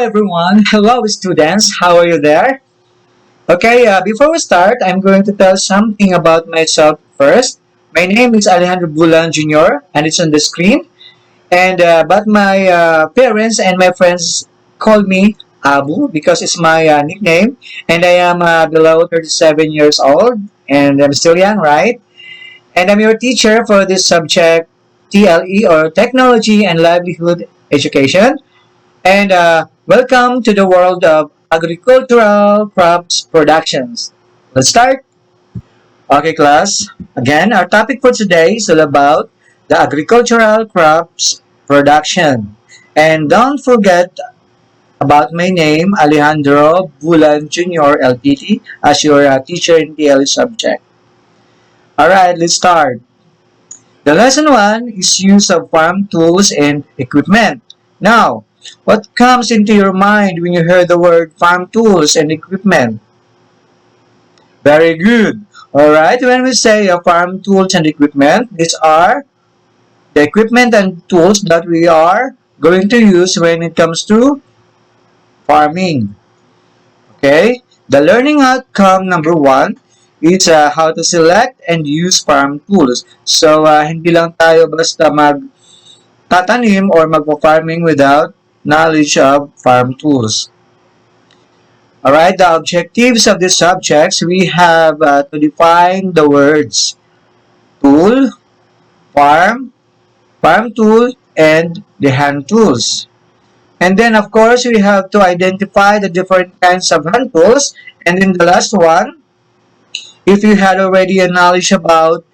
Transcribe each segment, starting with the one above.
everyone. Hello students. How are you there? Okay, before we start, I'm going to tell something about myself first. My name is Alejandro Bulan Jr. and it's on the screen. And but my parents and my friends call me Abu because it's my nickname. And I am below 37 years old and I'm still young, right? And I'm your teacher for this subject, TLE or Technology and Livelihood Education. And welcome to the world of agricultural crops productions. Let's start. Okay, class. Again, our topic for today is all about the agricultural crops production. And don't forget about my name, Alejandro Bulan Jr. LPT, as your teacher in TL subject. Alright, let's start. The lesson 1 is use of farm tools and equipment. Now, what comes into your mind when you hear the word farm tools and equipment? Very good. Alright, when we say farm tools and equipment, these are the equipment and tools that we are going to use when it comes to farming. Okay? The learning outcome number 1 is how to select and use farm tools. So, hindi lang tayo basta magtatanim or magpa-farming without knowledge of farm tools. Alright, the objectives of these subjects, we have to define the words tool, farm, farm tool, and the hand tools. And then, of course, we have to identify the different kinds of hand tools. And in the last one, if you had already a knowledge about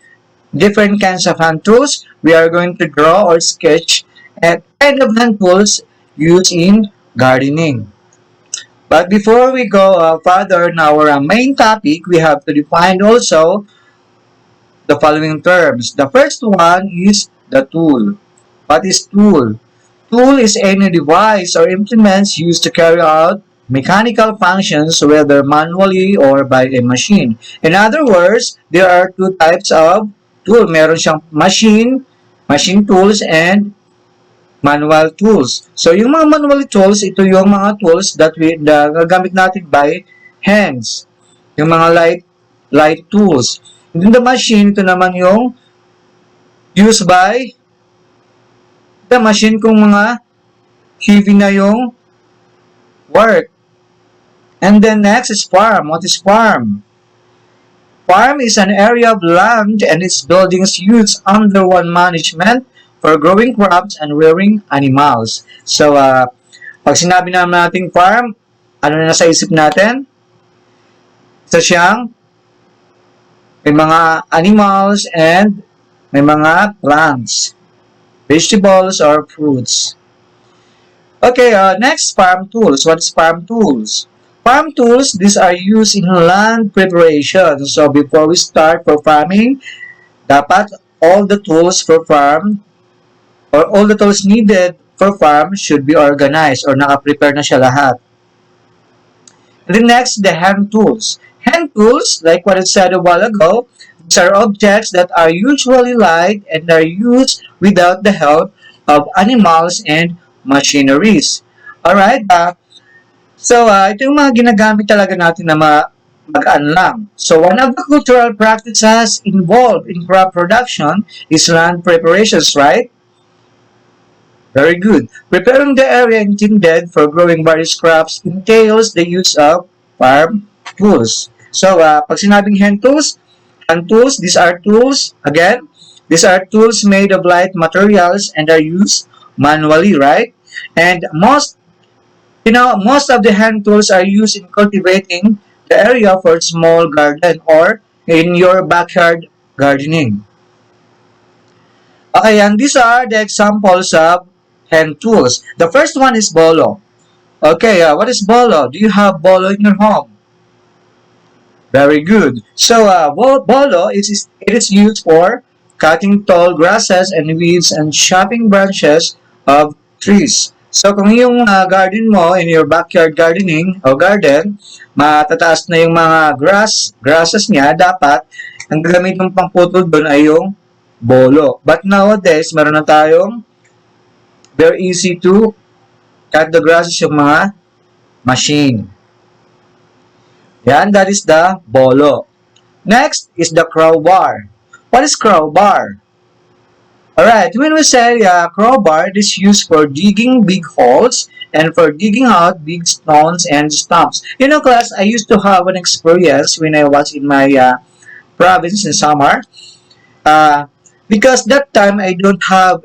different kinds of hand tools, we are going to draw or sketch a kind of hand tools used in gardening. But before we go further in our main topic, we have to define also the following terms. The first one is the tool. What is tool? Tool is any device or implements used to carry out mechanical functions, whether manually or by a machine. In other words, there are two types of tool. Meron siyang machine tools, and manual tools. So, yung mga manual tools, ito yung mga tools that gagamit natin by hands. Yung mga light tools. And then the machine, ito naman yung used by the machine kung mga heavy na yung work. And then next is farm. What is farm? Farm is an area of land and its buildings used under one management for growing crops and rearing animals. So, pag sinabi naman natin farm, ano na nasa isip natin? Isa siyang may mga animals and may mga plants, vegetables or fruits. Okay, next, farm tools. What is farm tools? Farm tools, these are used in land preparation. So, before we start for farming, dapat all the tools for farm or all the tools needed for farm should be organized or naka-prepare na siya lahat. And then next, the hand tools. Hand tools, like what I said a while ago, these are objects that are usually light and are used without the help of animals and machineries. Alright, ito yung mga ginagamit talaga natin na magaan lang. So, one of the cultural practices involved in crop production is land preparations, right? Very good. Preparing the area intended for growing various crops entails the use of farm tools. So, pag sinabing hand tools, these are tools, again, these are tools made of light materials and are used manually, right? And most of the hand tools are used in cultivating the area for small garden or in your backyard gardening. Okay, and these are the examples of hand tools. The first one is bolo. Okay, what is bolo? Do you have bolo in your home? Very good. So, bolo it is used for cutting tall grasses and weeds and chopping branches of trees. So, kung yung garden mo in your backyard gardening o garden, matataas na yung mga grasses niya, dapat ang gagamitin ng pangputol doon ay yung bolo. But nowadays, meron na tayong very easy to cut the grasses, yung mga machine. Yan, that is the bolo. Next is the crowbar. What is crowbar? Alright, when we say crowbar, it is used for digging big holes and for digging out big stones and stumps. You know, class, I used to have an experience when I was in my province in Samar. Uh, because that time I don't have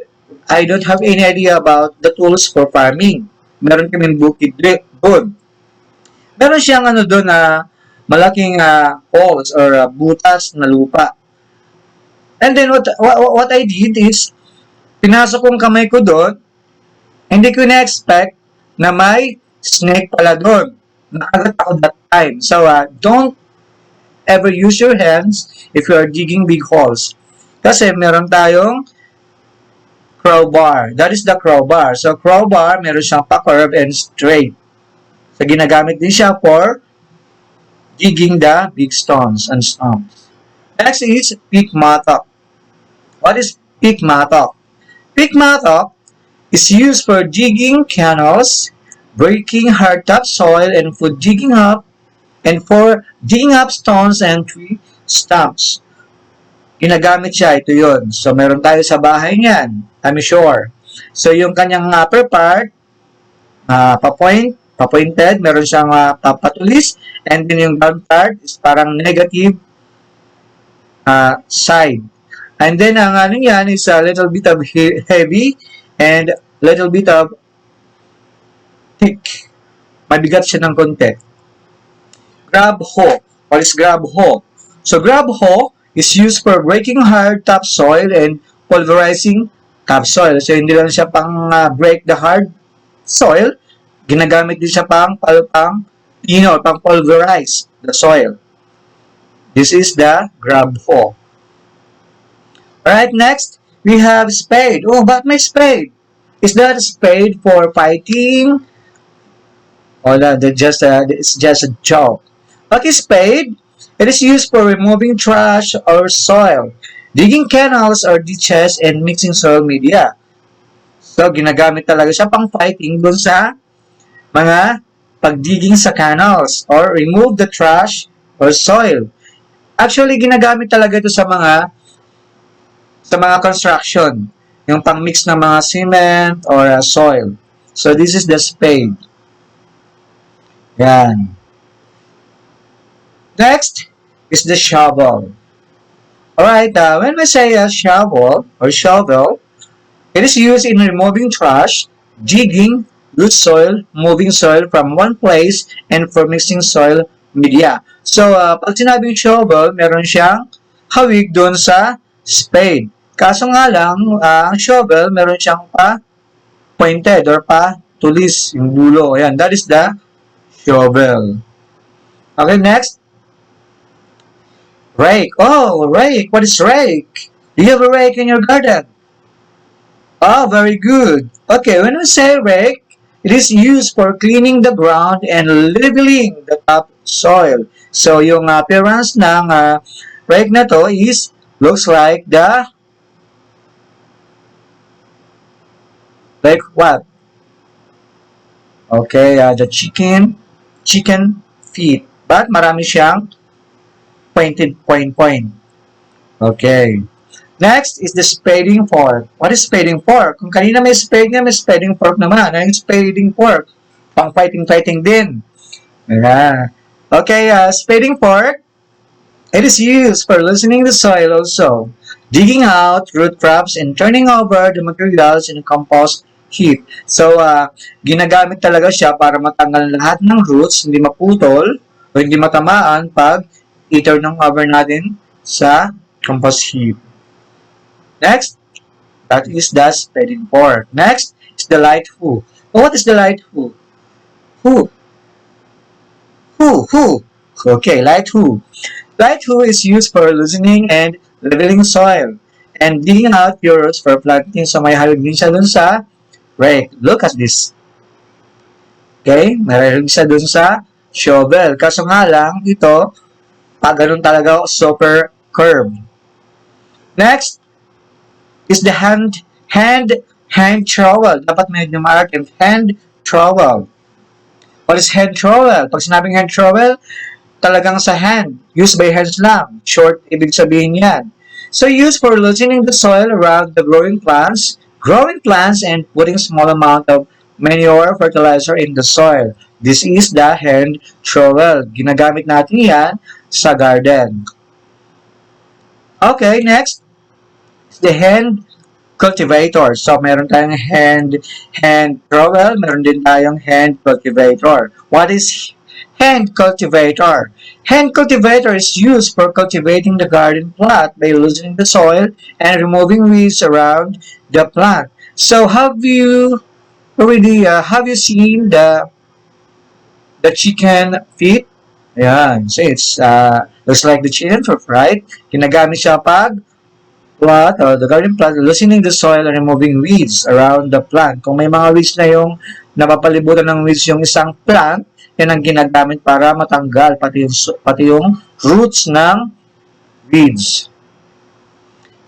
any idea about the tools for farming. Meron kaming bukid doon. Meron siyang ano doon na malaking holes or butas na lupa. And then what I did is pinasok kong kamay ko doon. Hindi ko na-expect na may snake pala doon. Nakagat ako that time. So don't ever use your hands if you are digging big holes. Kasi meron tayong crowbar. That is the crowbar. So crowbar, meron siyang pa-curve and straight. So ginagamit din siya for digging the big stones and stumps. Next is pick mattock. What is pick mattock? Pick mattock is used for digging canals, breaking hard topsoil, and for digging up stones and tree stumps. Ginagamit siya, ito yun. So, meron tayo sa bahay niyan, I'm sure. So, yung kanyang upper part, papointed, meron siyang papatulis, and then yung down part is parang negative side. And then, ang ano yan is a little bit of heavy and little bit of thick. Mabigat siya ng konti. Grab hoe. What is grab hoe? So, grab hoe is used for breaking hard topsoil and pulverizing topsoil. So, hindi lang siya pang break the hard soil. Ginagamit din siya pang pulverize the soil. This is the grab hoe. Alright, next, we have spade. Oh, but my spade. Is that a spade for fighting? Oh, no, it's just a joke. What is spade? It is used for removing trash or soil, digging canals or ditches, and mixing soil media. So, ginagamit talaga siya pang fighting dun sa mga pagdigging sa canals or remove the trash or soil. Actually, ginagamit talaga ito sa mga construction, yung pang-mix ng mga cement or soil. So, this is the spade. Yan. Next is the shovel. Alright, when we say a shovel or shovel, it is used in removing trash, digging loose soil, moving soil from one place, and for mixing soil media. So, pag sinabing shovel, meron siyang hawig doon sa spade. Kaso nga lang, ang shovel, meron siyang pa-pointed or pa-tulis, yung dulo. Ayan, that is the shovel. Okay, next. Rake. Oh, rake. What is rake? Do you have a rake in your garden? Oh, very good. Okay, when we say rake, it is used for cleaning the ground and leveling the top soil. So, yung appearance ng rake na to looks like like what? Okay, the chicken feet. But marami siyang pointed point. Okay. Next is the spading fork. What is spading fork? Kung kanina may spade nga, may spading fork naman. Ano yung spading fork? Pang fighting din. Yeah. Okay, spading fork. It is used for loosening the soil also, digging out root crops and turning over the materials in a compost heap. So, ginagamit talaga siya para matanggal lahat ng roots, hindi maputol o hindi matamaan pag i-turn over natin sa compost heap. Next, that is the spading fork. Next is the light hoe. Oh, what is the light hoe? Hoe. Okay, light hoe. Light hoe is used for loosening and leveling soil and digging out your roots for planting. So, may hawig din siya dun sa rake. Look at this. Okay, may hawig siya dun sa shovel. Kaso nga lang, ito, ganun talaga, super curved. Next is the hand trowel. Dapat medyo ma-art and hand trowel. What is hand trowel? Pag sinabing hand trowel, talagang sa hand. Used by hands lang. Short, ibig sabihin yan. So, used for loosening the soil around the growing plants and putting small amount of manure fertilizer in the soil. This is the hand trowel. Ginagamit natin yan sa garden. Okay, next is the hand cultivator. So, meron tayong hand trowel, meron din tayong hand cultivator. What is hand cultivator? Hand cultivator is used for cultivating the garden plot by loosening the soil and removing weeds around the plant. So, have you seen the chicken feet? Ayan, so it's looks like the chicken feet, right? Ginagamit siya pag plot or the garden plot, loosening the soil and removing weeds around the plant. Kung may mga weeds na yung napapalibutan ng weeds yung isang plant, yan ang ginagamit para matanggal pati yung roots ng weeds.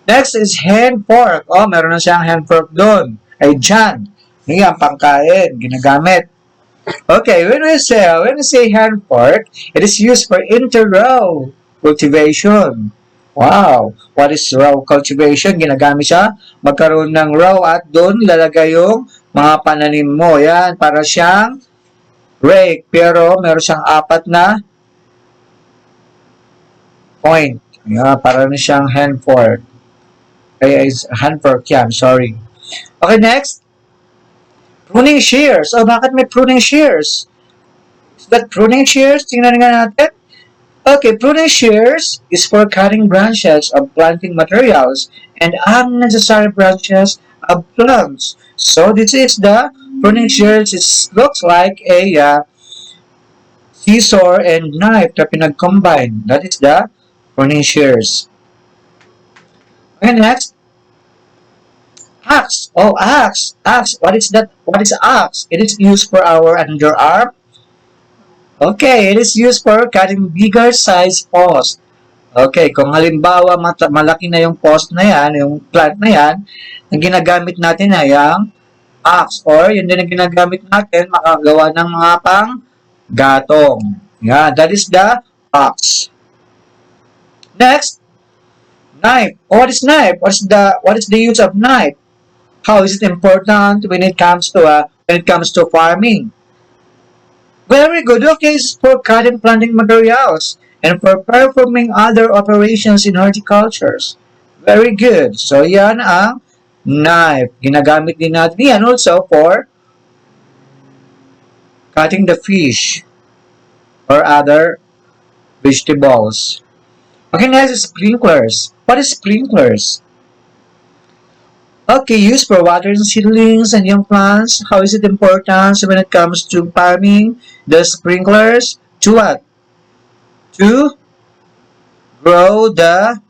Next is hand fork. Oh, meron na siyang hand fork doon. Ay, dyan. Yan, pangkain. Ginagamit. Okay, when we say hand fork, it is used for inter-row cultivation. Wow! What is row cultivation? Ginagamit siya magkaroon ng row at doon lalagay yung mga pananim mo. Yan, para siyang rake. Pero meron siyang apat na point. Yan, para na siyang hand fork. Kaya is hand fork yan, sorry. Okay, next. Pruning shears. Oh, bakit may pruning shears? Is that pruning shears? Tingnan nga natin. Okay, pruning shears is for cutting branches of planting materials and unnecessary branches of plants. So this is the pruning shears. It looks like a scissor and knife na pinag-combine. That is the pruning shears. Okay, next. Axe. Oh, axe. Axe. What is that? What is axe? It is used for our underarm. Okay, it is used for cutting bigger size post. Okay, kung halimbawa malaki na yung post na yan, yung plant na yan, ang ginagamit natin ay ang axe or yun din ang ginagamit natin makagawa ng mga pang gatong. Yeah, that is the axe. Next, knife. What is knife? What is the use of knife? How is it important when it comes to farming? Very good. Okay, it's for cutting planting materials and for performing other operations in horticultures. Very good. So, yan ang knife. Ginagamit din natin yan also for cutting the fish or other vegetables. Okay, next is sprinklers. What is sprinklers? Okay, used for watering seedlings and young plants. How is it important when it comes to farming? The sprinklers to what? To grow the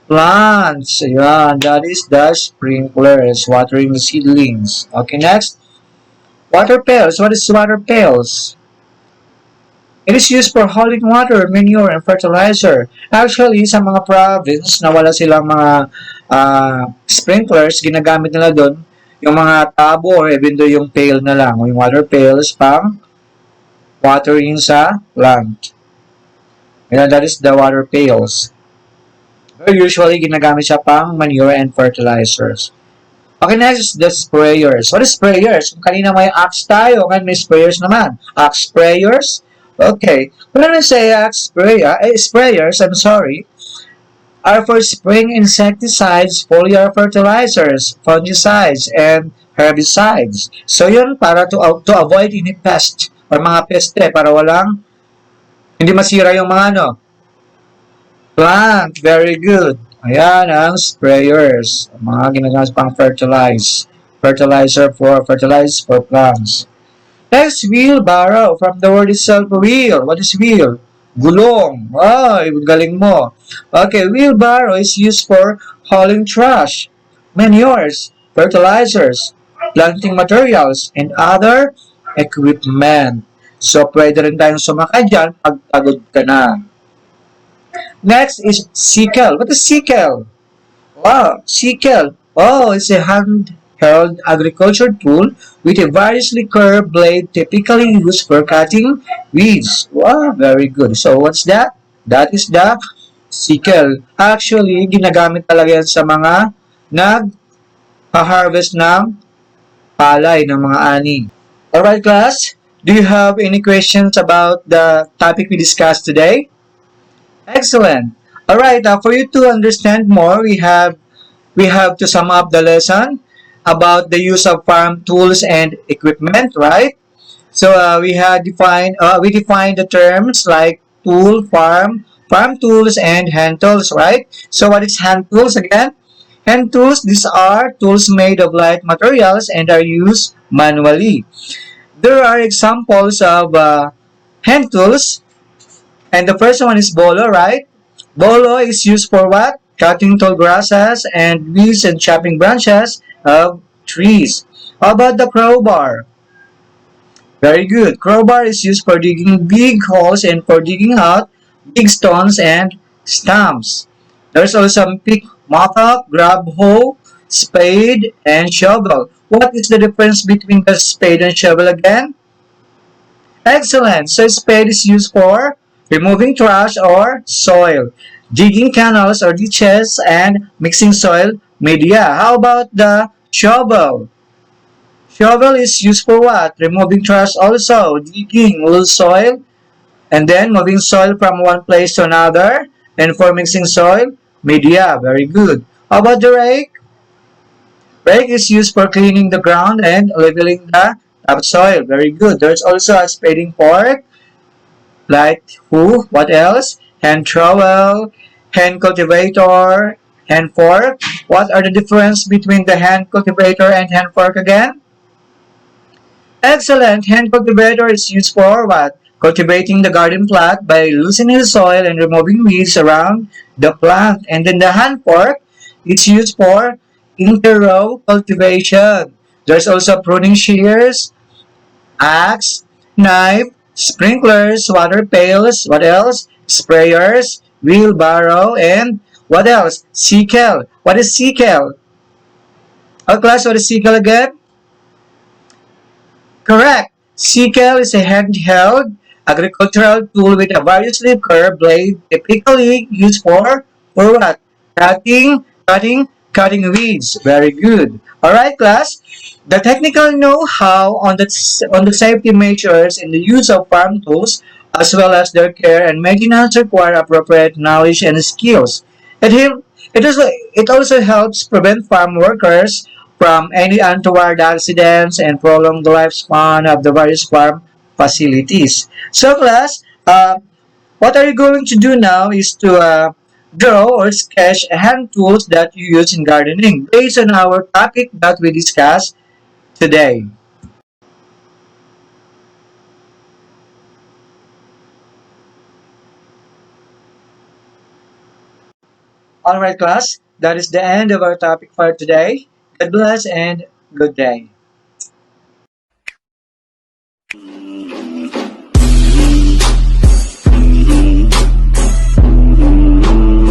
plants. Ayan, that is the sprinklers, watering the seedlings. Okay, next. Water pails. What is water pails? It is used for holding water, manure, and fertilizer. Actually, sa mga province na wala silang mga sprinklers, ginagamit nila doon yung mga tabo or even though yung pail na lang. Yung water pails pang watering sa plant. And that is the water pails. Very usually, ginagamit siya pang manure and fertilizers. Okay, next is the sprayers. What is sprayers? Kung kanina may axe tayo, ngayon may sprayers naman. Axe sprayers? Okay. When I say sprayers, I'm sorry, are for spraying insecticides, foliar fertilizers, fungicides, and herbicides. So yun, para to avoid any pest or mga peste, para hindi masira yung mga plant. Very good. Ayan ang sprayers. Mga ginagamit pang fertilizer for plants. Next, wheelbarrow. From the word itself, wheel. What is wheel? Gulong. Ay, galing mo. Okay, wheelbarrow is used for hauling trash, manures, fertilizers, planting materials, and other equipment. So, pwede rin tayong sumakay dyan pag pagod ka na. Next is sickle. What is sickle? Wow, sickle. Oh, it's a handheld agriculture tool with a variously curved blade typically used for cutting weeds. Wow, very good. So what's that? That is the sickle. Actually, ginagamit talaga yan sa mga nag-harvest ng palay ng mga ani. Alright class, do you have any questions about the topic we discussed today? Excellent. Alright, for you to understand more, we have to sum up the lesson about the use of farm tools and equipment, right? So we defined the terms like tool, farm tools, and hand tools, right? So what is hand tools again? Hand tools, these are tools made of light materials and are used manually. There are examples of hand tools, and the first one is bolo, right? Bolo is used for what? Cutting tall grasses and weeds and chopping branches of trees. How about the crowbar? Very good. Crowbar is used for digging big holes and for digging out big stones and stumps. There's also pick, mattock, grabhole, spade, and shovel. What is the difference between the spade and shovel again? Excellent. So spade is used for removing trash or soil, digging canals or ditches, and mixing soil media. How about the shovel? Shovel is used for what? Removing trash also, digging loose soil, and then moving soil from one place to another, and for mixing soil media. Very good. How about the rake? Rake is used for cleaning the ground and leveling the topsoil. Very good. There's also a spading fork, like who? What else? Hand trowel, hand cultivator, hand fork. What are the difference between the hand cultivator and hand fork again? Excellent. Hand cultivator is used for what? Cultivating the garden plot by loosening the soil and removing weeds around the plant. And then the hand fork is used for inter-row cultivation. There's also pruning shears, axe, knife, sprinklers, water pails, what else? Sprayers, wheelbarrow, and what else? Sickle. What is sickle? Oh, class, what is sickle again? Correct. Sickle is a handheld agricultural tool with a variously curved blade typically used for what? Cutting weeds. Very good. All right, class. The technical know-how on the safety measures in the use of farm tools, as well as their care and maintenance, require appropriate knowledge and skills. It help, it also helps prevent farm workers from any untoward accidents and prolong the lifespan of the various farm facilities. So, class, what are you going to do now is to draw or sketch hand tools that you use in gardening based on our topic that we discussed today. Alright, class, that is the end of our topic for today. God bless and good day.